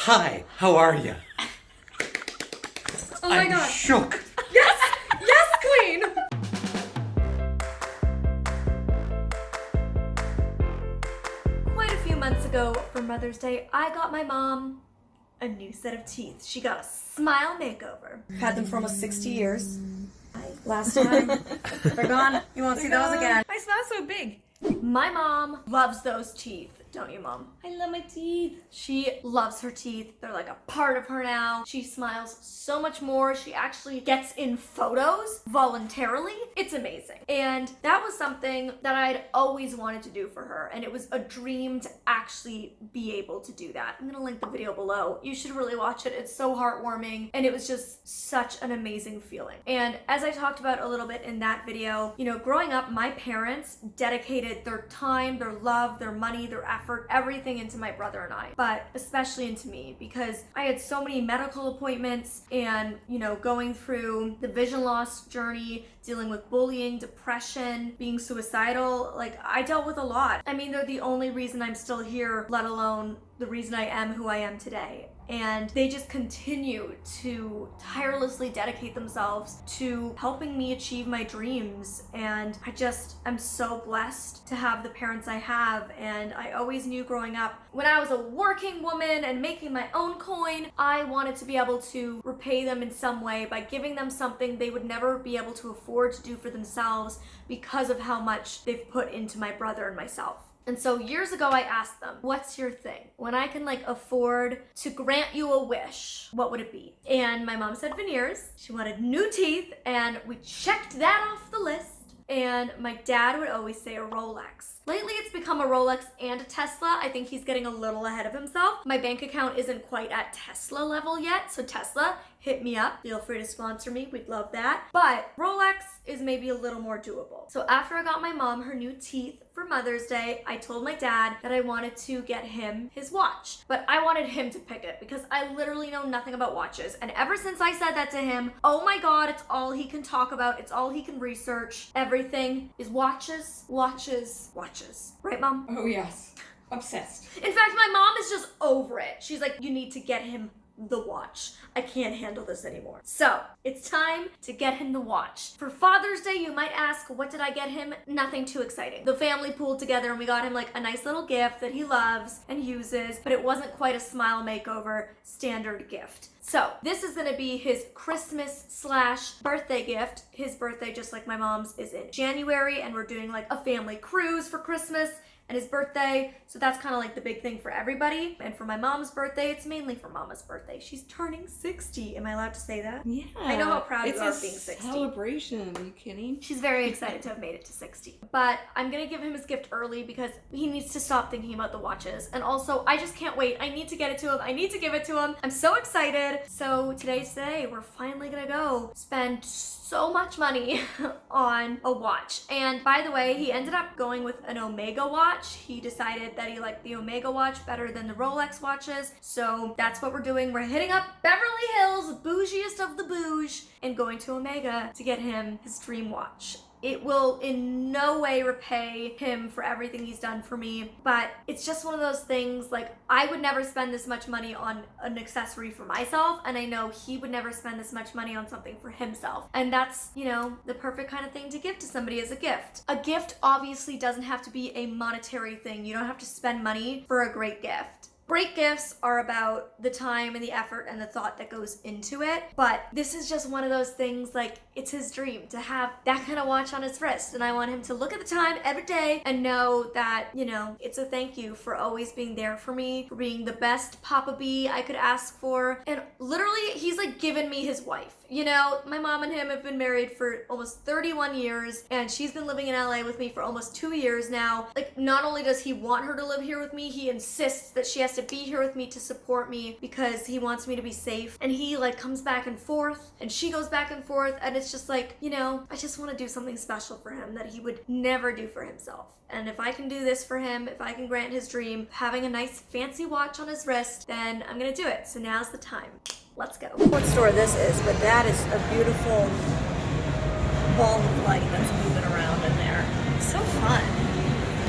Hi, how are you? Oh my I'm god. shook. Yes! Yes, queen! Quite a few months ago for Mother's Day, I got my mom a new set of teeth. She got a smile makeover. Had them for almost 60 years. Last time, they're gone. You won't see those again. My smile's so big. My mom loves those teeth. Don't you, Mom? I love my teeth. She loves her teeth. They're like a part of her now. She smiles so much more. She actually gets in photos voluntarily. It's amazing. And that was something that I'd always wanted to do for her. And it was a dream to actually be able to do that. I'm gonna link the video below. You should really watch it. It's so heartwarming. And it was just such an amazing feeling. And as I talked about a little bit in that video, you know, growing up, my parents dedicated their time, their love, their money, their effort, everything into my brother and I, but especially into me because I had so many medical appointments and, you know, going through the vision loss journey, dealing with bullying, depression, being suicidal. Like, I dealt with a lot. I mean, they're the only reason I'm still here, let alone the reason I am who I am today. And they just continue to tirelessly dedicate themselves to helping me achieve my dreams. And I'm so blessed to have the parents I have. And I always knew growing up, when I was a working woman and making my own coin, I wanted to be able to repay them in some way by giving them something they would never be able to afford to do for themselves because of how much they've put into my brother and myself. And so years ago, I asked them, what's your thing? When I can afford to grant you a wish, what would it be? And my mom said veneers. She wanted new teeth, and we checked that off the list. And my dad would always say a Rolex. Lately, it's become a Rolex and a Tesla. I think he's getting a little ahead of himself. My bank account isn't quite at Tesla level yet, so Tesla, hit me up. Feel free to sponsor me. We'd love that. But Rolex is maybe a little more doable. So after I got my mom her new teeth for Mother's Day, I told my dad that I wanted to get him his watch. But I wanted him to pick it because I literally know nothing about watches. And ever since I said that to him, oh my God, it's all he can talk about. It's all he can research. Everything is watches, watches, watches. Right, Mom? Oh yes. Obsessed. In fact, my mom is just over it. She's like, you need to get him the watch. I can't handle this anymore. So it's time to get him the watch. For Father's Day, you might ask, what did I get him? Nothing too exciting. The family pooled together and we got him a nice little gift that he loves and uses, but it wasn't quite a smile makeover standard gift. So this is gonna be his Christmas/birthday gift. His birthday, just like my mom's, is in January, and we're doing a family cruise for Christmas and his birthday. So that's kind of the big thing for everybody. And for my mom's birthday, it's mainly for Mama's birthday. She's turning 60. Am I allowed to say that? Yeah. I know how proud you are of being It's 60. a celebration. Are you kidding? She's very excited to have made it to 60. But I'm gonna give him his gift early because he needs to stop thinking about the watches. And also, I just can't wait. I need to get it to him. I need to give it to him. I'm so excited. So today's the day. We're finally gonna go spend so much money on a watch. And by the way, he ended up going with an Omega watch. He decided that he liked the Omega watch better than the Rolex watches. So that's what we're doing. We're hitting up Beverly Hills, bougiest of the bouge, and going to Omega to get him his dream watch. It will in no way repay him for everything he's done for me, but it's just one of those things, I would never spend this much money on an accessory for myself, and I know he would never spend this much money on something for himself. And that's, the perfect kind of thing to give to somebody as a gift. A gift obviously doesn't have to be a monetary thing. You don't have to spend money for a great gift. Great gifts are about the time and the effort and the thought that goes into it. But this is just one of those things, it's his dream to have that kind of watch on his wrist. And I want him to look at the time every day and know that, it's a thank you for always being there for me, for being the best Papa B I could ask for. And literally, he's given me his wife. My mom and him have been married for almost 31 years, and she's been living in LA with me for almost 2 years now. Not only does he want her to live here with me, he insists that she has to be here with me to support me because he wants me to be safe. And he comes back and forth, and she goes back and forth, and it's just I just want to do something special for him that he would never do for himself. And if I can do this for him, if I can grant his dream, having a nice fancy watch on his wrist, then I'm gonna do it. So now's the time. Let's go. What store this is, but that is a beautiful ball of light that's moving around in there. So fun.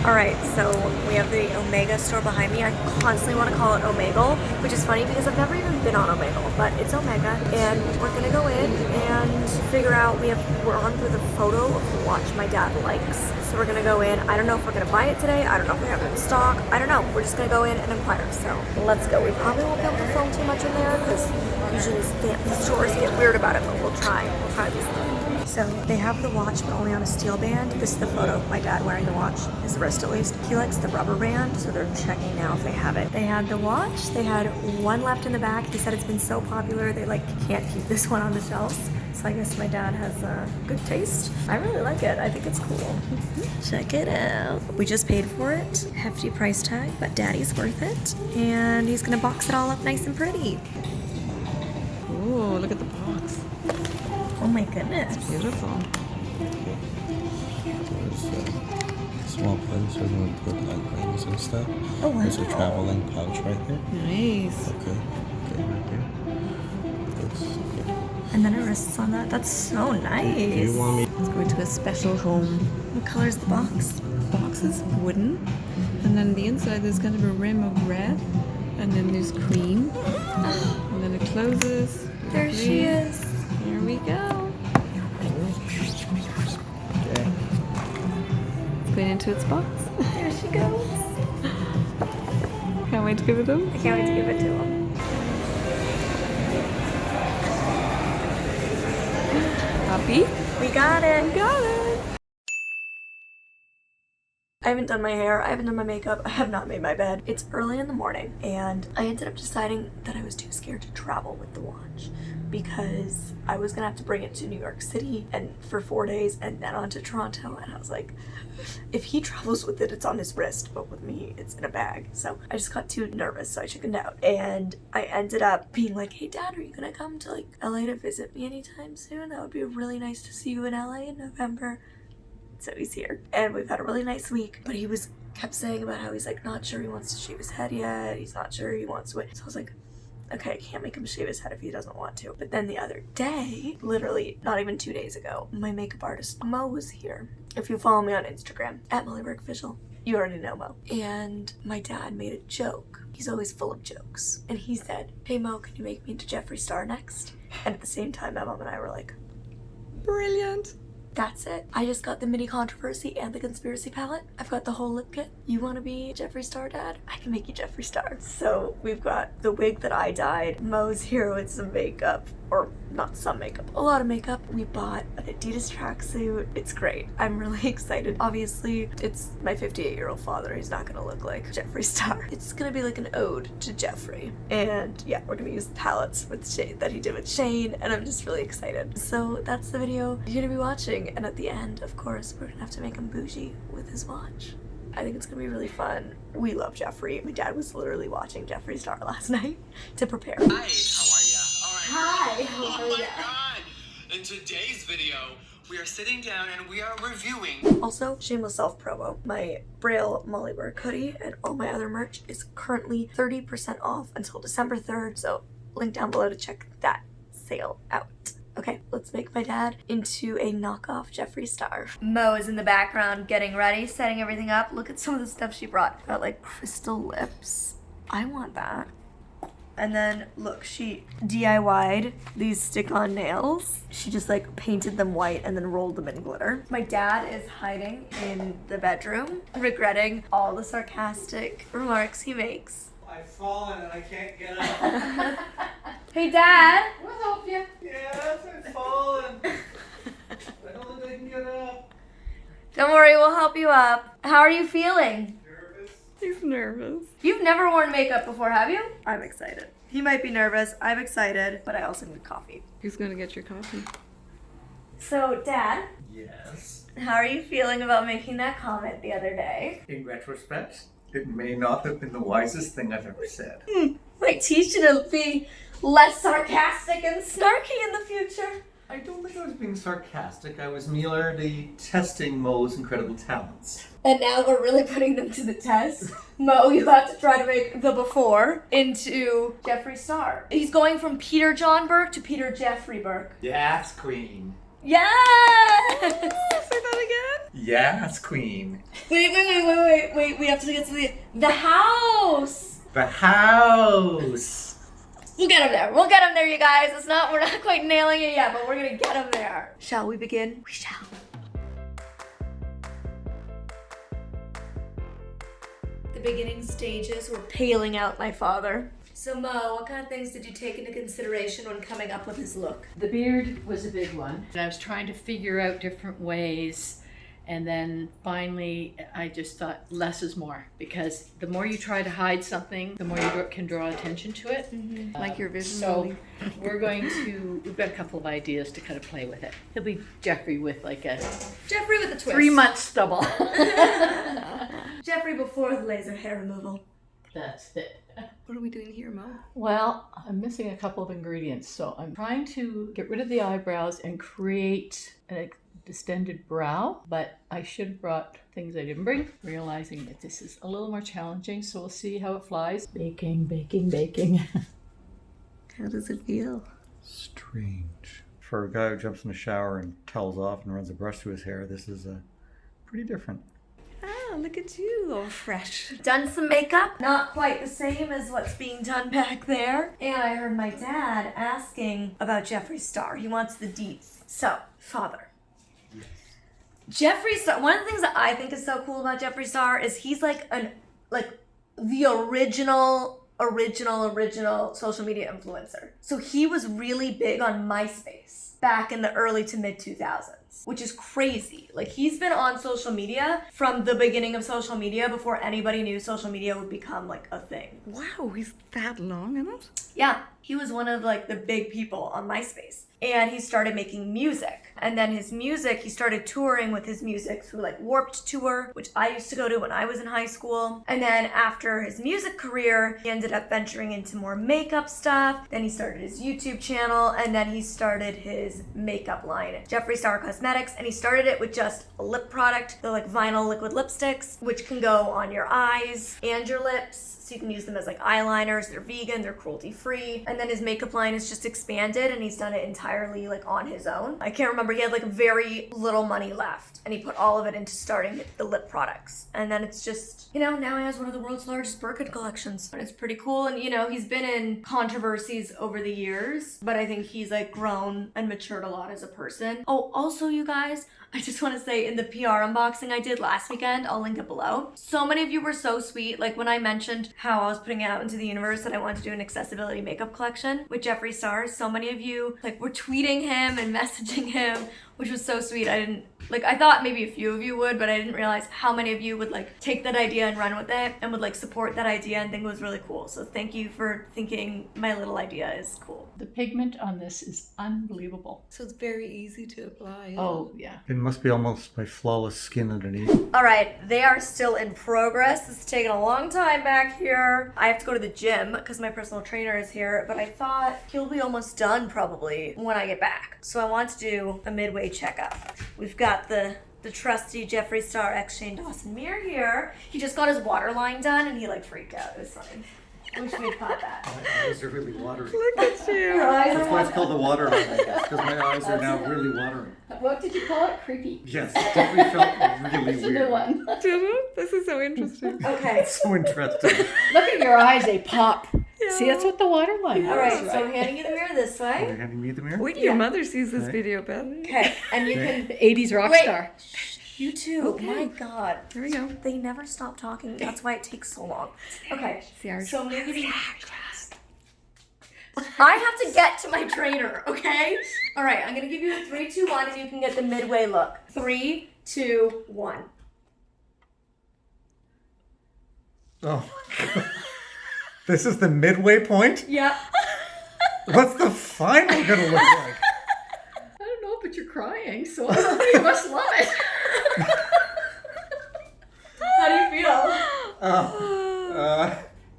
Alright, so we have the Omega store behind me. I constantly want to call it Omegle, which is funny because I've never even been on Omegle, but it's Omega. And we're gonna go in and figure out, we're on for the photo of the watch my dad likes. So we're gonna go in. I don't know if we're gonna buy it today. I don't know if we have it in stock. I don't know. We're just gonna go in and inquire. So let's go. We probably won't be able to film too much in there because usually these fancy stores get weird about it, but we'll try. We'll try these things. So they have the watch, but only on a steel band. This is the photo of my dad wearing the watch, his wrist at least. He likes the rubber band, so they're checking now if they have it. They had the watch. They had one left in the back. He said it's been so popular, they can't keep this one on the shelves. So I guess my dad has good taste. I really like it. I think it's cool. Check it out. We just paid for it. Hefty price tag, but daddy's worth it. And he's gonna box it all up nice and pretty. Ooh, look at the box. Oh my goodness. Beautiful. Small place where we put like rings and stuff. Oh wow. There's a traveling pouch right there. Nice. Okay, right here. And then it rests on that. That's so nice. Do you want me? Let's go into a special home. What color is the box? The box is wooden, and then the inside there's kind of a rim of red, and then there's cream, and then it closes. There she is. Here we go. Okay. It's going into its box. There she goes. Can't wait to give it to him. I can't wait to give it to him. Happy? We got it. We got it. I haven't done my hair, I haven't done my makeup, I have not made my bed. It's early in the morning and I ended up deciding that I was too scared to travel with the watch because I was gonna have to bring it to New York City and for 4 days and then on to Toronto, and I was like, if he travels with it, it's on his wrist, but with me, it's in a bag. So I just got too nervous, so I chickened out. And I ended up being like, hey dad, are you gonna come to LA to visit me anytime soon? That would be really nice to see you in LA in November. So he's here and we've had a really nice week, but he kept saying about how he's not sure he wants to shave his head yet. He's not sure he wants to. So I was like, okay, I can't make him shave his head if he doesn't want to. But then the other day, literally not even 2 days ago, my makeup artist Mo was here. If you follow me on Instagram at @MollyWorkOfficial, you already know Mo. And my dad made a joke. He's always full of jokes. And he said, hey Mo, can you make me into Jeffree Star next? And at the same time, my mom and I were like, Brilliant. that's it. I just got the mini controversy and the conspiracy palette. I've got the whole lip kit. You want to be Jeffree Star, Dad? I can make you Jeffree Star. So we've got the wig that I dyed. Mo's here with some makeup, or not some makeup, a lot of makeup. We bought an Adidas tracksuit. It's great. I'm really excited. Obviously, it's my 58-year-old father. He's not gonna look like Jeffree Star. It's gonna be like an ode to Jeffree. And yeah, we're gonna use palettes with Shane that he did with Shane, and I'm just really excited. So that's the video you're gonna be watching. And at the end, of course, we're gonna have to make him bougie with his watch. I think it's gonna be really fun. We love Jeffree. My dad was literally watching Jeffree Star last night to prepare. Hi, how are ya? Hi, how Oh are my ya? god! In today's video, we are sitting down and we are reviewing. Also, shameless self-promo. My Braille Mollywork hoodie and all my other merch is currently 30% off until December 3rd, so link down below to check that sale out. Okay, let's make my dad into a knockoff Jeffree Star. Mo is in the background getting ready, setting everything up. Look at some of the stuff she brought. Got crystal lips. I want that. And then look, she DIY'd these stick-on nails. She just painted them white and then rolled them in glitter. My dad is hiding in the bedroom, regretting all the sarcastic remarks he makes. I've fallen and I can't get up. Hey Dad! We'll help you. Yes, I've fallen. I don't think I can get up. Don't worry, we'll help you up. How are you feeling? Nervous. He's nervous. You've never worn makeup before, have you? I'm excited. He might be nervous, I'm excited, but I also need coffee. Who's gonna get your coffee? So, Dad, Yes. how are you feeling about making that comment the other day? In retrospect, it may not have been the wisest thing I've ever said. Might teach you to be less sarcastic and snarky in the future. I don't think I was being sarcastic. I was merely testing Mo's incredible talents. And now we're really putting them to the test. Mo, you have to try to make the before into Jeffree Star. He's going from Peter John Burke to Peter Jeffrey Burke. Yes, Queen. Yes! Say that again. Yes, queen. Wait. We have to get to the house. The house. We'll get him there, you guys. We're not quite nailing it yet, but we're gonna get him there. Shall we begin? We shall. The beginning stages were paling out my father. So Mo, what kind of things did you take into consideration when coming up with his look? The beard was a big one. And I was trying to figure out different ways. And then finally, I just thought less is more. Because the more you try to hide something, the more you can draw attention to it. Like your vision. So we've got a couple of ideas to kind of play with it. He'll be Jeffree with like a Jeffree with a twist. 3-month stubble. Jeffree before the laser hair removal. That's it. What are we doing here, Mo? Well, I'm missing a couple of ingredients. So I'm trying to get rid of the eyebrows and create an distended brow, but I should have brought things I didn't bring, realizing that this is a little more challenging, so we'll see how it flies. Baking. How does it feel? Strange. For a guy who jumps in the shower and towels off and runs a brush through his hair, this is pretty different. Ah, look at you, all fresh. Done some makeup, not quite the same as what's being done back there. And I heard my dad asking about Jeffree Star. He wants the deets. So, father. Jeffree Star, one of the things that I think is so cool about Jeffree Star is he's like the original social media influencer. So he was really big on MySpace back in the early to mid 2000s, which is crazy. Like he's been on social media from the beginning of social media before anybody knew social media would become like a thing. Wow, he's that long in it? Yeah, he was one of like the big people on MySpace. And he started making music. And then he started touring with his music through like Warped Tour, which I used to go to when I was in high school. And then after his music career, he ended up venturing into more makeup stuff. Then he started his YouTube channel, and then he started his makeup line, Jeffree Star Cosmetics. And he started it with just a lip product, the like vinyl liquid lipsticks, which can go on your eyes and your lips. So you can use them as like eyeliners. They're vegan, they're cruelty free. And then his makeup line is just expanded, and he's done it entirely like on his own. I can't remember, he had like very little money left, and he put all of it into starting the lip products. And then it's just, now he has one of the world's largest Birkin collections, and it's pretty cool. And he's been in controversies over the years, but I think he's like grown and matured a lot as a person. Oh, also you guys, I just want to say in the PR unboxing I did last weekend, I'll link it below. So many of you were so sweet. Like when I mentioned how I was putting it out into the universe that I wanted to do an accessibility makeup collection with Jeffree Star, so many of you like were tweeting him and messaging him, which was so sweet. I thought maybe a few of you would, but I didn't realize how many of you would like take that idea and run with it and would like support that idea and think it was really cool. So thank you for thinking my little idea is cool. The pigment on this is unbelievable. So it's very easy to apply. Oh, yeah. It must be almost my flawless skin underneath. All right, they are still in progress. This is taking a long time back here. I have to go to the gym because my personal trainer is here, but I thought he'll be almost done probably when I get back. So I want to do a midway checkup. We've got the trusty Jeffree Star X Shane Dawson mirror here. He just got his waterline done and he like freaked out. It was funny. I wish we'd caught that. My eyes are really watering. Look at you. Your eyes That's are why it's called the water line, I guess, because my eyes are now really watering. What did you call it? Creepy. Yes, it definitely felt really It's a new weird. one. Did it? This is so interesting. Okay. So interesting. Look at your eyes, they pop. See, that's what the water line is. All right, so I'm handing you the mirror this Are you way. handing me the mirror? Wait, your Yeah. mother sees this Okay. video, Ben. Okay, and you can... The 80s rock Wait. star. You too. Okay. My God. Here we go. They never stop talking. That's why it takes so long. Okay. See ours. So I'm gonna give you... I have to get to my trainer, okay? All right, I'm gonna give you a 3, 2, 1, and you can get the midway look. 3, 2, 1. Oh. This is the midway point? Yeah. What's the final gonna look like? I don't know, but you're crying, so you must love it. How do you feel?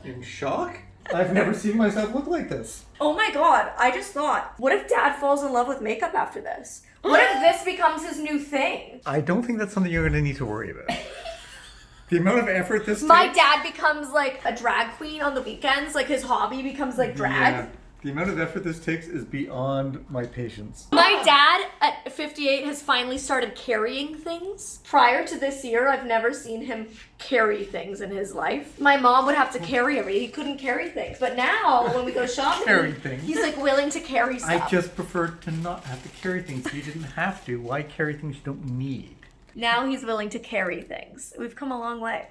In shock? I've never seen myself look like this. Oh my God, I just thought, what if Dad falls in love with makeup after this? What if this becomes his new thing? I don't think that's something you're gonna need to worry about. The amount of effort this My takes. dad becomes like a drag queen on the weekends, like his hobby becomes like drag. Yeah. The amount of effort this takes is beyond my patience. My dad at 58 has finally started carrying things. Prior to this year, I've never seen him carry things in his life. My mom would have to carry everything. He couldn't carry things. But now, when we go shopping, Carry things. he's like willing to carry stuff. I just prefer to not have to carry things. You didn't have to. Why carry things you don't need? Now he's willing to carry things. We've come a long way.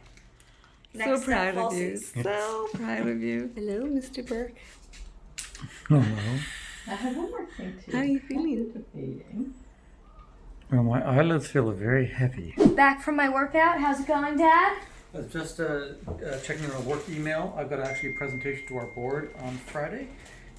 So Next step, proud of you. falsies. So proud of you. Hello, Mr. Burke. Hello. I have one more thing too. How are you feeling? Debating. Well, my eyelids feel very heavy. Back from my workout. How's it going, Dad? I was just checking on a work email. I've got actually a presentation to our board on Friday,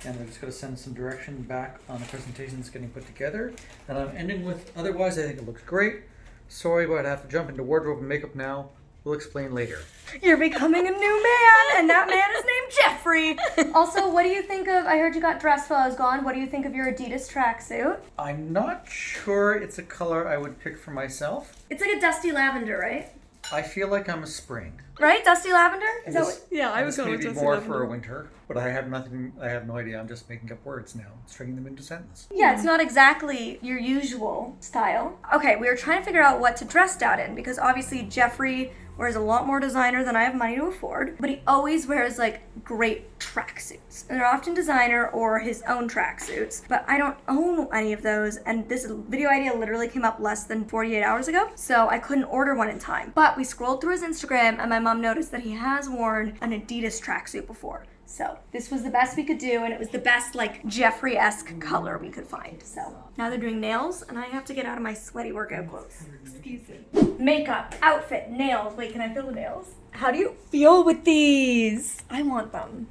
and I'm just going to send some direction back on the presentation that's getting put together. And I'm ending with, otherwise I think it looks great. Sorry, but I'd have to jump into wardrobe and makeup now. We'll explain later. You're becoming a new man, and that man is named Jeffree. Also, what do you think of, I heard you got dressed while I was gone. What do you think of your Adidas tracksuit? I'm not sure it's a color I would pick for myself. It's like a dusty lavender, right? I feel like I'm a spring. Right? Dusty lavender? Is that This- what? Yeah, I and was this going may with be Dusty more Lavender. for a winter, but I have nothing. I have no idea. I'm just making up words now, stringing them into sentence. Yeah, it's not exactly your usual style. Okay, we were trying to figure out what to dress out in because obviously Jeffree wears a lot more designer than I have money to afford, but he always wears like great tracksuits. And they're often designer or his own tracksuits, but I don't own any of those, and this video idea literally came up less than 48 hours ago, so I couldn't order one in time. But we scrolled through his Instagram and my mom noticed that he has worn an Adidas tracksuit before. So this was the best we could do, and it was the best like Jeffree-esque color we could find. So now they're doing nails, and I have to get out of my sweaty workout clothes. Excuse me. Makeup, outfit, nails. Wait, can I feel the nails? How do you feel with these? I want them.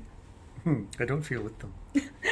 I don't feel with them.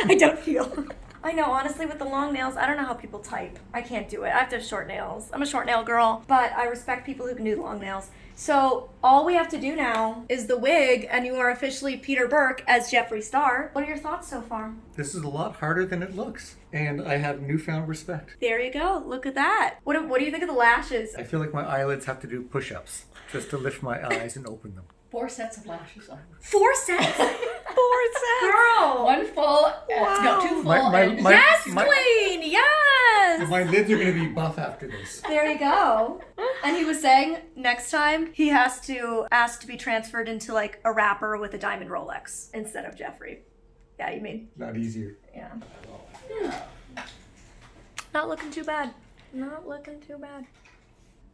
I don't feel. I know, honestly, with the long nails, I don't know how people type. I can't do it. I have to have short nails. I'm a short nail girl, but I respect people who can do the long nails. So all we have to do now is the wig, and you are officially Peter Burke as Jeffree Star. What are your thoughts so far? This is a lot harder than it looks, and I have newfound respect. There you go. Look at that. What do you think of the lashes? I feel like my eyelids have to do push-ups just to lift my eyes and open them. 4 sets of lashes on. 4 sets? 4 sets. Girl. 1 full, no, 2 full. and Yes, queen. Yes. My lids are going to be buff after this. There you go. And he was saying next time he has to ask to be transferred into like a rapper with a diamond Rolex instead of Jeffree. Yeah, you mean? Not easier. Yeah. Not looking too bad. Not looking too bad.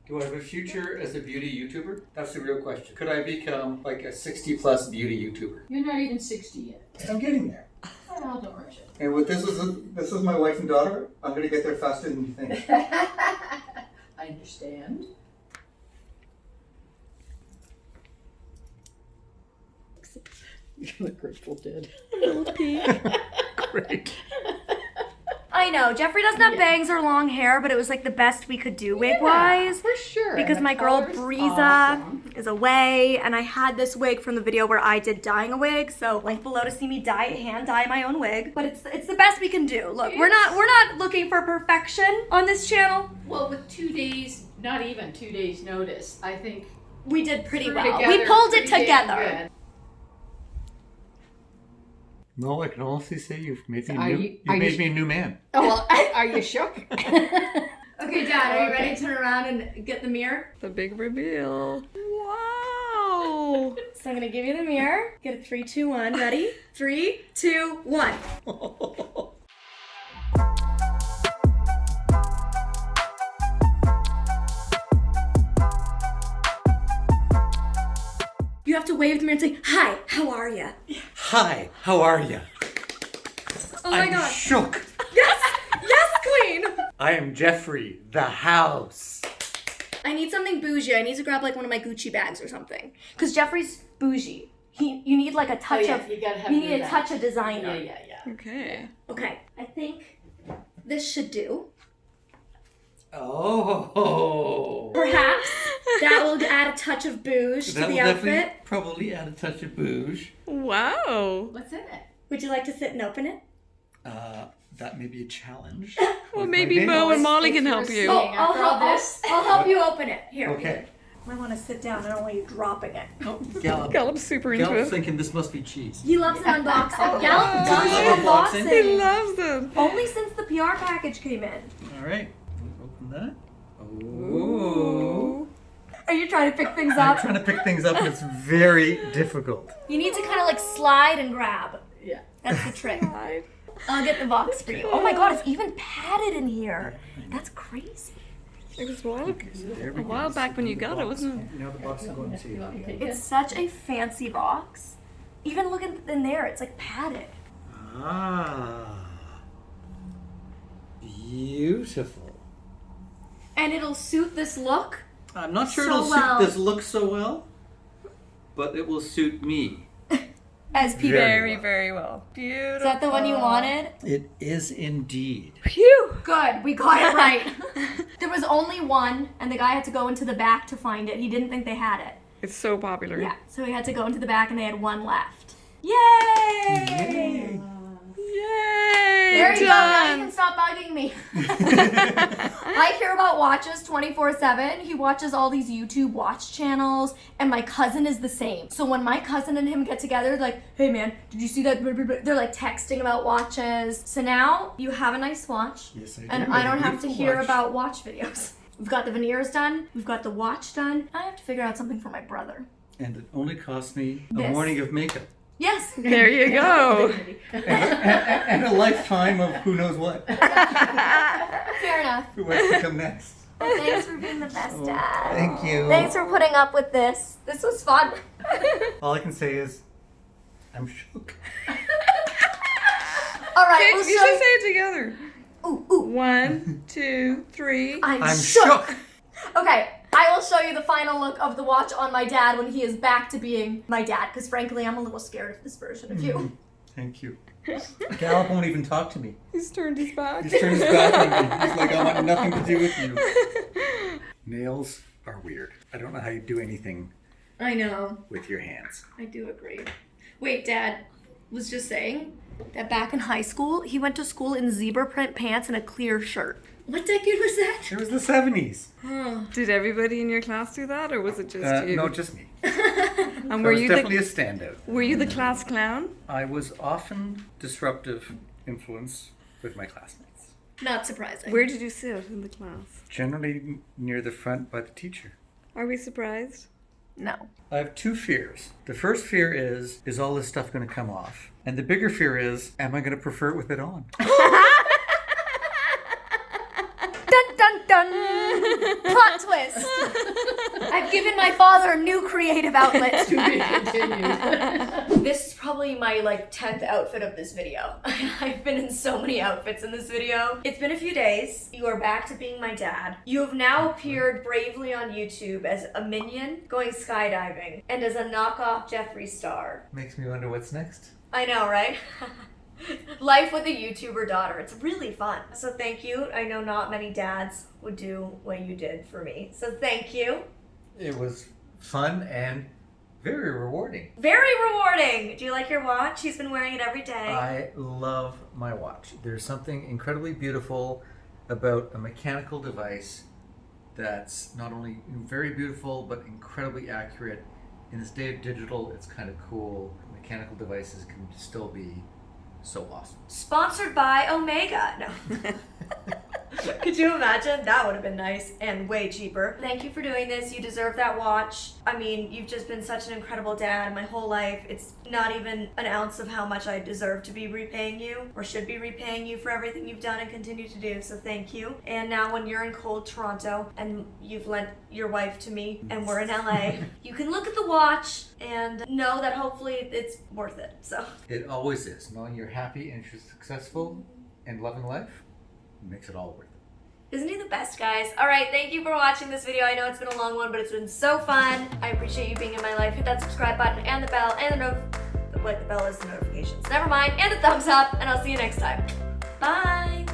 Do I have a future as a beauty YouTuber? That's the real question. Could I become like a 60-plus beauty YouTuber? You're not even 60 yet. I'm getting there. Well, don't rush it. And with this is my wife and daughter, I'm going to get there faster than you think. I understand. You look Grateful Dead. Great. I know, Jeffree doesn't have bangs or long hair, but it was like the best we could do wig-wise. For sure. Because And the my girl color's Breeza awesome. is away, and I had this wig from the video where I did dyeing a wig. So link below to see me hand dye my own wig. But it's the best we can do. Look, we're not looking for perfection on this channel. Well, with 2 days, not even 2 days notice, I think We did pretty threw well. together We pulled it pretty damn together. good. No, I can honestly say you've made me Are new. you- You've are you made sh- me a new man. Oh, well, are you shook? Okay, Dad, are you Okay. ready to turn around and get the mirror? The big reveal. Wow. So I'm gonna give you the mirror. Get a 3, 2, 1. Ready? 3, 2, 1. You have to wave the mirror and say, "Hi, how are ya?" Hi, how are you? Oh my I'm god. shook. Yes! Yes, queen! I am Jeffree, the house. I need something bougie. I need to grab like one of my Gucci bags or something. Because Jeffree's bougie. You need like a touch yeah, of you gotta have you need a that. touch of designer. Yeah. Okay. Okay, I think this should do. Oh. Perhaps that will add a touch of bouge to That will the outfit. definitely probably add a touch of bouge. Wow. What's in it? Would you like to sit and open it? That may be a challenge. Well, With maybe my Mo nails. and Molly can Thanks help for you. seeing. After all this. I'll help you open it. Here. Okay. I want to sit down. I don't want you dropping it. Oh, Gallop. Gallup's super into Gallup's it. thinking this must be cheese. He loves an unboxing. Gallop loves love an unboxing? He unboxing. loves it. Only since the PR package came in. All right. Open that. Ooh. Are you trying to pick things I'm up? trying to pick things up and it's very difficult. You need to kind of like slide and grab. Yeah. That's the trick. Right. I'll get the box for you. Oh my god, it's even padded in here. That's crazy. It was There a we go. while back when you got it, wasn't it? Now the box is going to see. You want me to take It's it? such a fancy box. Even looking in there, it's like padded. Ah. Beautiful. And it'll suit this look. I'm not sure So it'll well. suit this look so well, but it will suit me. As people. Very well. Very well. Beautiful. Is that the one you wanted? It is indeed. Phew. Good, we got it right. There was only one, and the guy had to go into the back to find it. He didn't think they had it. It's so popular. Yeah, so he had to go into the back, and they had one left. Yay! Yay! There you go. Now you Done. can stop bugging me. I hear about watches 24/7. He watches all these YouTube watch channels, and my cousin is the same. So when my cousin and him get together, like, hey man, did you see that? They're like texting about watches. So now you have a nice watch, Yes, I do. and I don't have to Beautiful hear watch. about watch videos. We've got the veneers done. We've got the watch done. I have to figure out something for my brother. And it only cost me a This. morning of makeup. Yes. There you go. And a lifetime of who knows what. Fair enough. Who wants to come next? Thanks for being the best dad. Thank you. Thanks for putting up with this. This was fun. All I can say is, I'm shook. All right, Okay, we'll you show should say it together. Ooh, ooh. 1, 2, 3. I'm shook. shook. Okay, I will show you the final look of the watch on my dad when he is back to being my dad, because frankly, I'm a little scared of this version of you. Thank you. Gallop won't even talk to me. He's turned his back. He's turned his back on me. He's like, I want nothing to do with you. Nails are weird. I don't know how you do anything I know. with your hands. I do agree. Wait, Dad was just saying that back in high school, he went to school in zebra print pants and a clear shirt. What decade was that? It was the 70s. Did everybody in your class do that, or was it just you? No, just me. And I were was you definitely the a standout. were you the class clown? I was often disruptive influence with my classmates. Not surprising. Where did you sit in the class? Generally near the front by the teacher. Are we surprised? No. I have two fears. The first fear is all this stuff going to come off? And the bigger fear is, am I going to prefer it with it on? Dun dun dun! Plot twist! I've given my father a new creative outlet. To be continued. This is probably my 10th outfit of this video. I've been in so many outfits in this video. It's been a few days. You are back to being my dad. You have now appeared bravely on YouTube as a minion going skydiving and as a knockoff Jeffree Star. Makes me wonder what's next. I know, right? Life with a YouTuber daughter. It's really fun. So thank you. I know not many dads would do what you did for me. So thank you. It was fun and very rewarding. Very rewarding. Do you like your watch? He's been wearing it every day. I love my watch. There's something incredibly beautiful about a mechanical device that's not only very beautiful but incredibly accurate. In this day of digital, it's kind of cool. Mechanical devices can still be so awesome. Sponsored by Omega. No. Could you imagine? That would have been nice and way cheaper. Thank you for doing this. You deserve that watch. I mean, you've just been such an incredible dad my whole life. It's not even an ounce of how much I deserve to be repaying you or should be repaying you for everything you've done and continue to do. So thank you. And now when you're in cold Toronto and you've lent your wife to me and we're in LA, you can look at the watch and know that hopefully it's worth it. So It always is. Knowing you're happy and you're successful and loving life makes it all worth it. isn't he the best, guys? All right, thank you for watching this video. I know it's been a long one, but it's been so fun. I appreciate you being in my life. Hit that subscribe button and the bell and the bell is the notifications. Never mind, and the thumbs up, and I'll see you next time. Bye.